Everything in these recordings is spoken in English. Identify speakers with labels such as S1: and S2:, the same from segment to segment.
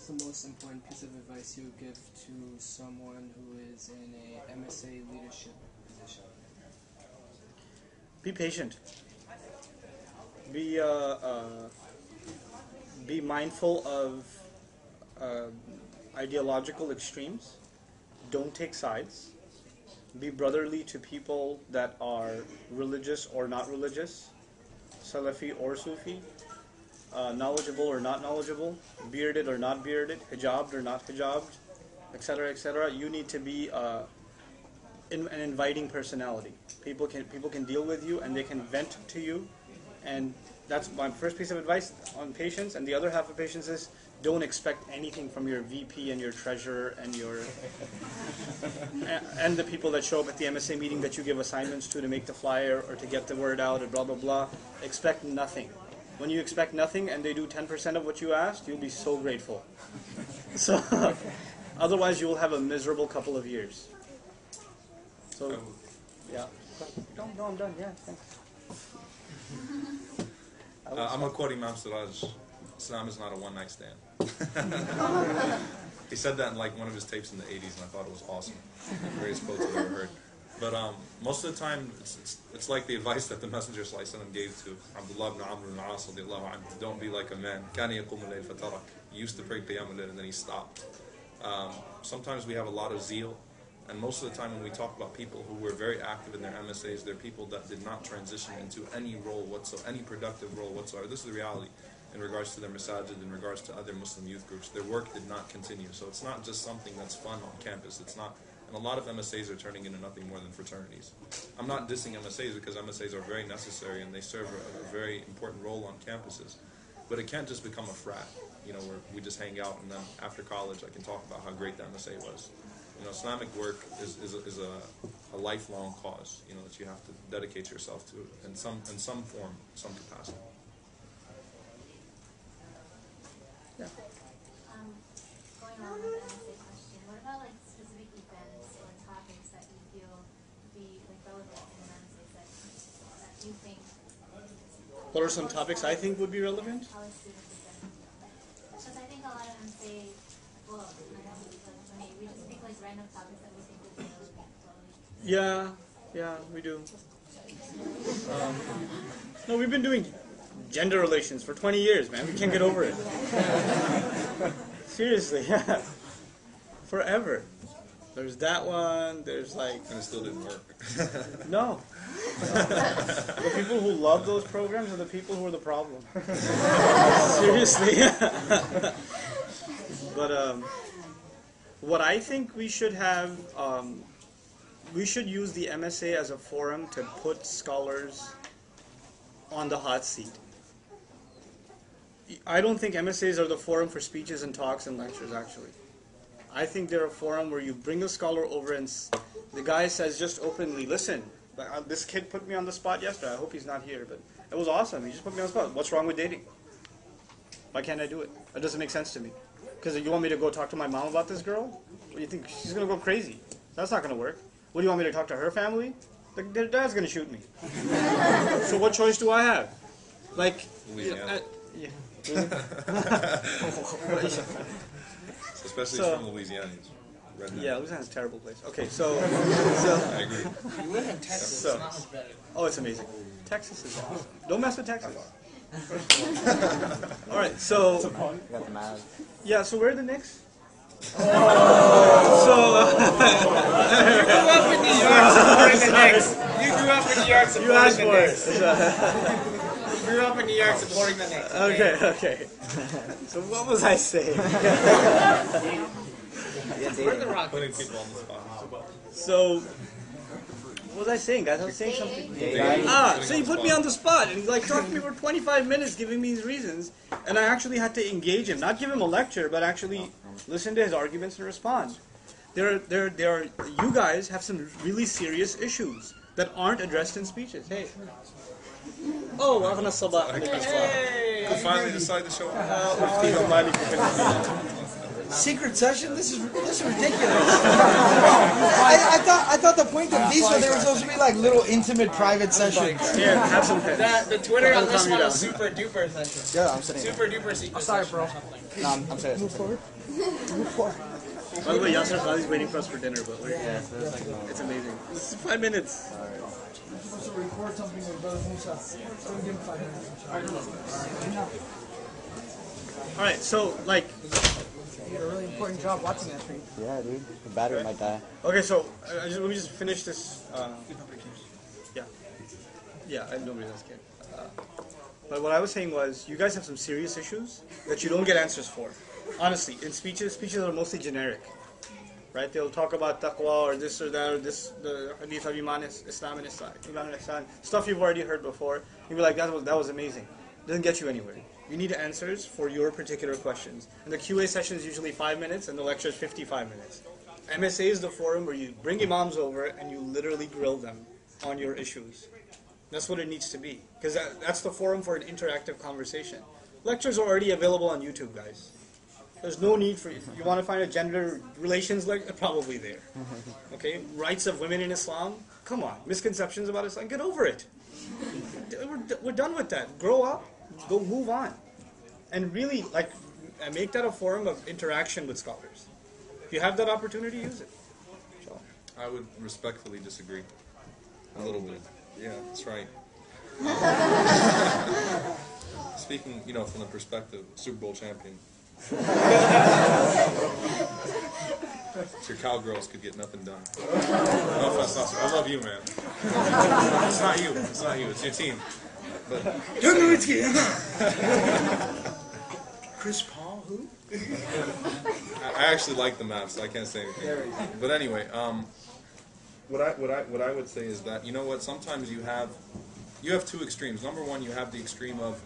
S1: the most important piece of advice you would give to someone who is in a MSA leadership position?
S2: Be patient. Be mindful of ideological extremes. Don't take sides. Be brotherly to people that are religious or not religious, Salafi or Sufi, knowledgeable or not knowledgeable, bearded or not bearded, hijabed or not hijabed, etc., etc. You need to be an inviting personality. People can deal with you and they can vent to you, and that's my first piece of advice on patience. And the other half of patience is don't expect anything from your VP and your treasurer and your and the people that show up at the MSA meeting that you give assignments to make the flyer or to get the word out or blah blah blah. Expect nothing. When you expect nothing and they do 10% of what you asked, you'll be so grateful. So otherwise you will have a miserable couple of years. So yeah. No, I'm done. Yeah, thanks.
S3: I'm going to quote Imam Siraj. Islam is not a one-night stand. He said that in like one of his tapes in the 80s, and I thought it was awesome. Greatest quotes I've ever heard. But most of the time, it's like the advice that the Messenger ﷺ gave to Abdullah ibn Amr ibn al-As radiallahu anhu. Don't be like a man. كَانَ يَقُومُ اللَّيْلَ فَتَرَكَ. He used to pray Qiyam al-Layl and then he stopped. Sometimes we have a lot of zeal. And most of the time when we talk about people who were very active in their MSAs, they're people that did not transition into any role whatsoever, any productive role whatsoever. This is the reality in regards to their masajid, in regards to other Muslim youth groups. Their work did not continue. So it's not just something that's fun on campus. It's not, and a lot of MSAs are turning into nothing more than fraternities. I'm not dissing MSAs because MSAs are very necessary and they serve a very important role on campuses. But it can't just become a frat, you know, where we just hang out and then after college I can talk about how great the MSA was. You know, Islamic work is a lifelong cause, you know, that you have to dedicate yourself to in some form, some capacity.
S2: Yeah.
S4: Going on with the MSA question, what about like specific events or topics that you feel would be like relevant in an MSA setting that you think?
S2: What are some topics I think would be relevant?
S4: College students would benefit from? Because I think a lot of MSA, well, I mean, we just pick like random topics that we think would be relevant.
S2: Yeah, we do. No, we've been doing gender relations for 20 years, man. We can't get over it. Seriously, yeah. Forever. There's that one, there's like...
S3: And it still didn't work.
S2: No. The people who love those programs are the people who are the problem. Seriously. But what I think we should have, we should use the MSA as a forum to put scholars on the hot seat. I don't think MSAs are the forum for speeches and talks and lectures, actually. I think they're a forum where you bring a scholar over and the guy says just openly, listen, this kid put me on the spot yesterday. I hope he's not here, but it was awesome. He just put me on the spot. What's wrong with dating? Why can't I do it? It doesn't make sense to me. Because you want me to go talk to my mom about this girl? What do you think? She's going to go crazy. That's not going to work. What do you want me to talk to her family? Their dad's going to shoot me. So what choice do I have? Like,
S3: Louisiana.
S2: Yeah.
S3: Especially from Louisiana.
S2: Yeah, Louisiana's a terrible place. Okay, so
S3: I agree.
S1: You live in Texas, it's not much better.
S2: Oh, it's amazing. Texas is awesome. Don't mess with Texas. All right, so
S5: Got the mad.
S2: yeah, so where are the Knicks?
S1: You grew up in New York supporting the Knicks. You grew up in New York supporting
S2: You asked
S1: the
S2: for
S1: Knicks.
S2: it.
S1: You grew up in New York supporting the Knicks.
S2: Okay. So what was I saying?
S1: We're the Rockets.
S3: Putting people on the spot.
S2: So what was I saying, guys? I was saying something.
S3: Dating.
S2: So you put me on the spot, and he like talked to me for 25 minutes, giving me his reasons, and I actually had to engage him, not give him a lecture, but actually listen to his arguments and respond. You guys have some really serious issues that aren't addressed in speeches. Hey. Oh, Wa'afna Sabah.
S3: Hey! Finally decided to show up.
S5: Secret session? This is ridiculous. I thought the point of these were they were supposed to be like little intimate private sessions.
S2: Yeah, have some pens.
S6: The Twitter on this one is super duper session.
S7: Yeah, I'm sitting.
S6: Super duper secret. Sorry, bro.
S7: No, I'm saying. Move forward. Move forward.
S2: By the way, Yasser Khali's waiting for us for dinner, but it's amazing. This is 5 minutes.
S5: I'm supposed to record something with Brother Musa. So we'll give him 5 minutes.
S2: Alright, so, like...
S7: You did a really important job watching that thing. Yeah, dude. The battery might die.
S2: Okay, so, let me just finish this... Yeah, nobody else can. But what I was saying was, you guys have some serious issues that you don't get answers for. Honestly, in speeches are mostly generic. Right? They'll talk about taqwa or this or that or this, the hadith of Iman Islam and Ihsan, stuff you've already heard before. You'll be like, that was amazing. Doesn't get you anywhere. You need answers for your particular questions. And the QA session is usually 5 minutes and the lecture is 55 minutes. MSA is the forum where you bring imams over and you literally grill them on your issues. That's what it needs to be. Because that's the forum for an interactive conversation. Lectures are already available on YouTube, guys. There's no need for you. You want to find a gender relations lecture? Probably there. Okay? Rights of women in Islam? Come on. Misconceptions about Islam? Get over it. We're done with that. Grow up. Go move on. And really, like, make that a forum of interaction with scholars. If you have that opportunity, use it. So.
S3: I would respectfully disagree. A little bit. Yeah, that's right. Speaking, from the perspective, Super Bowl champion. Your cowgirls could get nothing done. No offense, I love you, man. It's not you. It's not you. It's your team. But
S5: Chris Paul, who?
S3: I actually like the Mavs, so I can't say anything. But anyway, what I would say is that sometimes you have two extremes. Number one, you have the extreme of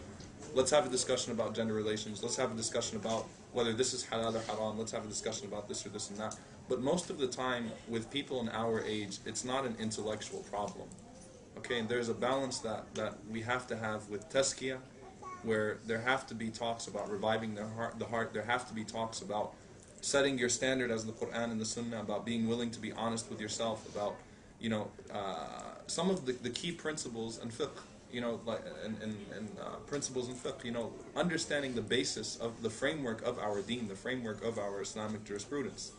S3: let's have a discussion about gender relations. Let's have a discussion about whether this is halal or haram. Let's have a discussion about this or this and that. But most of the time, with people in our age, it's not an intellectual problem. Okay, and there's a balance that we have to have with tazkiyah, where there have to be talks about reviving the heart. There have to be talks about setting your standard as the Quran and the Sunnah, about being willing to be honest with yourself, about some of the key principles in fiqh. Principles in fiqh, understanding the basis of the framework of our deen, the framework of our Islamic jurisprudence.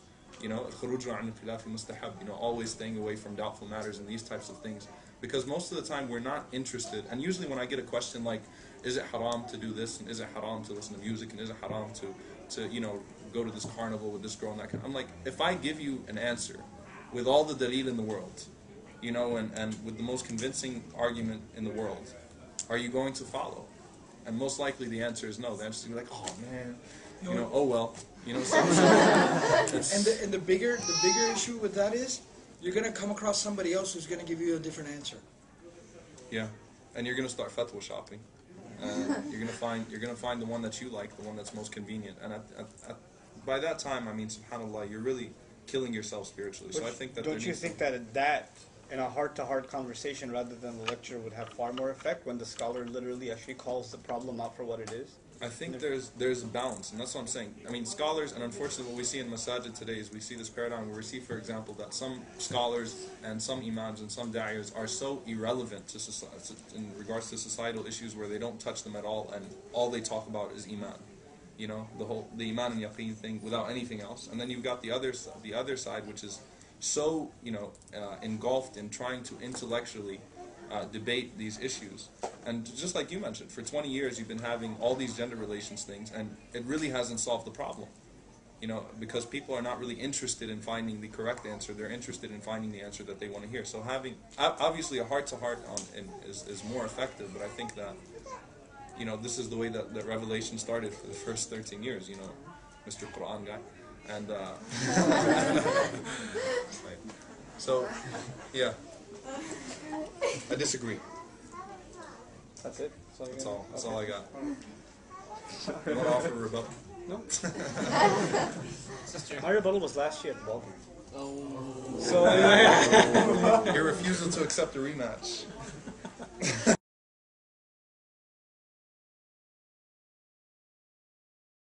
S3: Always staying away from doubtful matters and these types of things. Because most of the time we're not interested, and usually when I get a question like, is it haram to do this, and is it haram to listen to music, and is it haram to go to this carnival with this girl and that kind of, I'm like, if I give you an answer with all the dalil in the world, and with the most convincing argument in the world, are you going to follow? And most likely the answer is no. The answer is going to be like, oh man, oh well.
S5: And the bigger issue with that is, you're going to come across somebody else who's going to give you a different answer.
S3: Yeah, and you're going to start fatwa shopping. You're going to find the one that you like, the one that's most convenient. And by that time, I mean, subhanAllah, you're really killing yourself spiritually. So I think that
S2: don't you think that in a heart-to-heart conversation rather than the lecture would have far more effect when the scholar literally actually calls the problem out for what it is?
S3: I think there's a balance, and that's what I'm saying. I mean, scholars, and unfortunately what we see in masajid today is we see this paradigm where we see, for example, that some scholars and some imams and some da'iyas are so irrelevant to society, in regards to societal issues, where they don't touch them at all, and all they talk about is iman. The iman and yaqeen thing without anything else. And then you've got the other side, which is so engulfed in trying to intellectually debate these issues. And just like you mentioned, for 20 years you've been having all these gender relations things, and it really hasn't solved the problem. Because people are not really interested in finding the correct answer. They're interested in finding the answer that they want to hear. So having, obviously, a heart-to-heart is more effective, but I think that, this is the way that revelation started for the first 13 years, Mr. Quran guy. And, so, yeah. I disagree.
S2: That's it?
S3: That's all I got. You want to offer a rebuttal?
S2: No. My rebuttal was last year at the ballgame.
S1: Oh.
S2: So,
S3: Your refusal to accept a rematch.